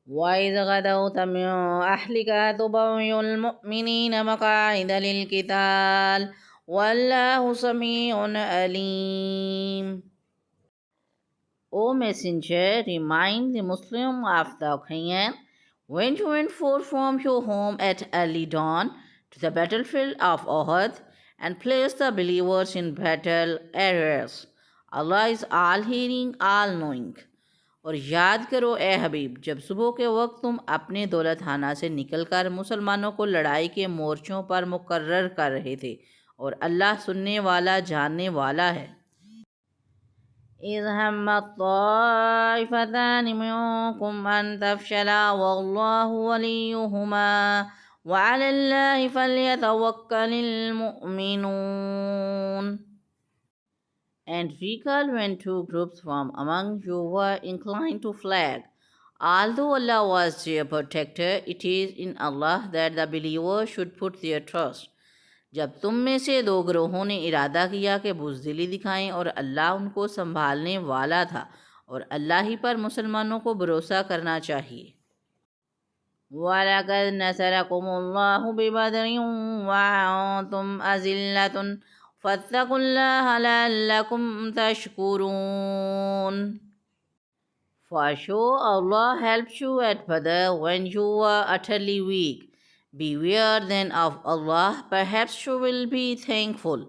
وَإِذْ غَدَوْتَ مِنْ أَهْلِكَ تُبَوِّئُ الْمُؤْمِنِينَ مَقَاعِدَ لِلْقِتَالِ وَاللَّهُ سَمِيعٌ عَلِيمٌ. O Messenger, remind the Muslim of the occasion when you went forth from your home at early dawn to the battlefield of Uhud and placed the believers in battle areas. Allah is all-hearing, all-knowing. اور یاد کرو اے حبیب جب صبح کے وقت تم اپنے دولت خانہ سے نکل کر مسلمانوں کو لڑائی کے مورچوں پر مقرر کر رہے تھے اور اللہ سننے والا جاننے والا ہے. اِذْ هَمَّتْ طَائِفَتَانِ مِنْكُمْ أَنْ تَفْشَلَا وَاللَّهُ وَلِيُّهُمَا وَعَلَى اللَّهِ فَلْيَتَوَكَّلِ الْمُؤْمِنُونَ. And recall when two groups from among you were inclined to flag. Although Allah was their protector, it is in Allah that the believers should put their trust. جب تم میں سے دو گروہوں نے ارادہ کیا کہ بزدلی دکھائیں اور اللہ ان کو سنبھالنے والا تھا اور اللہ ہی پر مسلمانوں کو بھروسہ کرنا چاہیے. وَلَقَدْ نَصَرَكُمُ اللَّهُ بِبَدْرٍ وَأَنْتُمْ أَذِلَّةٌ فَاتَّقُوا اللَّهَ لَعَلَّكُمْ تَشْكُرُونَ. For sure Allah helped you at Badr when you were utterly weak. Beware then of Allah, perhaps you will be thankful.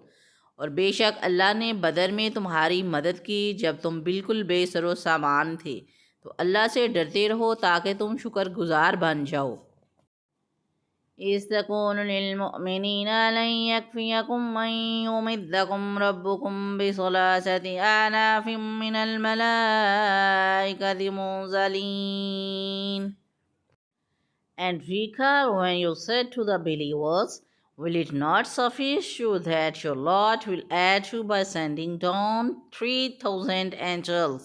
اور بے شک اللہ نے بدر میں تمہاری مدد کی جب تم بالکل بے سر و سامان تھے، تو اللہ سے ڈرتے رہو تاکہ تم شکر گزار بن جاؤ. إِذْ تَقُولُ لِلْمُؤْمِنِينَ لَنْ يَكْفِيَكُمْ أَنْ يُمِدَّكُمْ رَبُّكُمْ بِثَلَاثَةِ آلَافٍ مِّنَ الْمَلَائِكَةِ مُنْزَلِينَ. And recall when you said to the believers, will it not suffice you that your Lord will add you by sending down 3,000 angels?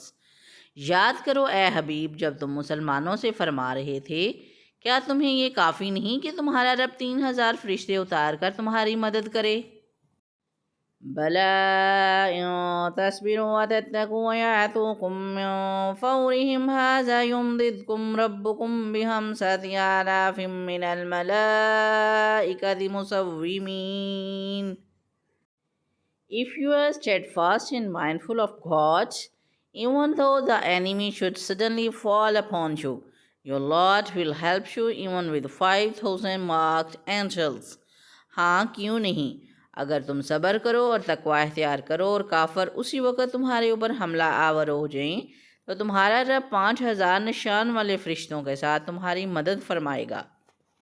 یاد کرو اے حبیب جب تم مسلمانوں سے فرما رہے تھے کیا تمہیں یہ کافی نہیں کہ تمہارا رب 3,000 فرشتے اتار کر تمہاری مدد کرے؟ بَلَا إِن تَصْبِرُوا وَتَتَّقُوا وَيَأْتُوكُم مِّن فَوْرِهِمْ هَٰذَا يُمْدِدْكُمْ رَبُّكُم بِخَمْسَةِ آلَافٍ مِّنَ الْمَلَائِكَةِ مُسَوِّمِينَ. If you are steadfast and mindful of God, even though the enemy should suddenly fall upon you, your Lord will help you even with 5,000 marked angels. ہاں کیوں نہیں، اگر تم صبر کرو اور تقوی اختیار کرو اور کافر اسی وقت تمہارے اوپر حملہ آور ہو جائیں تو تمہارا رب 5,000 نشان والے فرشتوں کے ساتھ تمہاری مدد فرمائے گا.